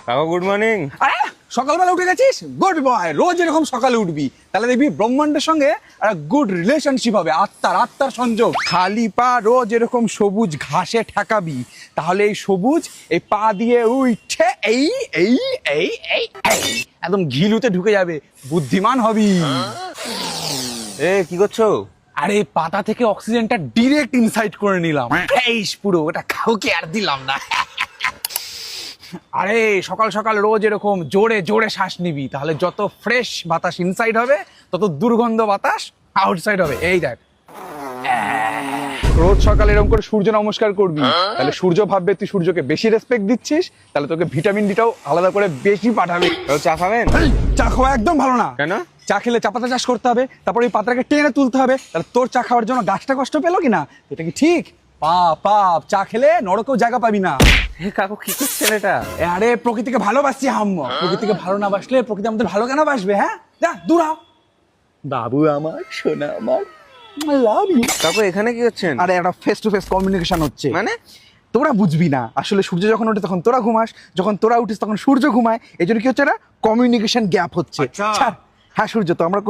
কাকু good morning. আরে সকালবেলা উঠে গেছিস, গুড বয়। রোজ এরকম সকালে উঠবি, তাহলে দেখবি ব্রহ্মাণ্ডের সঙ্গে একটা গুড রিলেশনশিপ হবে, আত্মার সংযোগ। খালি পা রোজ এরকম সবুজ ঘাসে ঠেকাবি, তাহলে এই সবুজ এই পা দিয়ে উঠে এই এই এই এই এই একদম ঘিলুতে ঢুকে যাবে, বুদ্ধিমান হবি। এ কি করছো? আরে পাতা থেকে অক্সিজেনটা ডিরেক্ট ইনসাইড করে নিলাম, ফ্রেশ পুরো, ওটা কাউকে আর দিলাম না। আরে সকাল সকাল রোজ এরকম জোরে জোরে শ্বাস নিবি, তাহলে যত ফ্রেশ বাতাস ইনসাইড হবে তত দুর্গন্ধ বাতাস আউটসাইড হবে। এই দেখ, রোজ সকালে এরকম করে সূর্য নমস্কার করবি, তাহলে সূর্য ভাববে তুই সূর্যকে বেশি রেসপেক্ট দিচ্ছিস, তাহলে তোকে ভিটামিন ডিটাও আলাদা করে বেশি পাঠাবে। চা খাবেন? এই, চা খাওয়া একদম ভালো না। কেন? চা খেলে চা পাতা চাষ করতে হবে, তারপর এই পাতাটাকে টেনে তুলতে হবে, তাহলে তোর চা খাওয়ার জন্য গাছটা কষ্ট পেলো কিনা? এটা কি ঠিক? পাপ, চা খেলে নরকেও জায়গা পাবি না। হে কাকু কি করছেন এটা? আরে প্রকৃতিকে ভালোবাসছি হাম্ম, প্রকৃতিকে ভালো না বাসলে প্রকৃতি আমাদের ভালো কেন বাসবে? হ্যাঁ, যা দূর হ। বাবু আমার, সোনা আমার, লাভ ইউ। কাকু এখানে কি করছেন? আরে একটা ফেস টু ফেস কমিউনিকেশন হচ্ছে। মানে? তোরা বুঝবি না, আসলে সূর্য যখন ওঠে তখন তোরা ঘুমাস, যখন তোরা উঠিস তখন সূর্য ঘুমায়, এই জন্য কি হচ্ছে না, কমিউনিকেশন গ্যাপ হচ্ছে। আচ্ছা। ছাড়। হ্যাঁ সূর্য, তো আমরা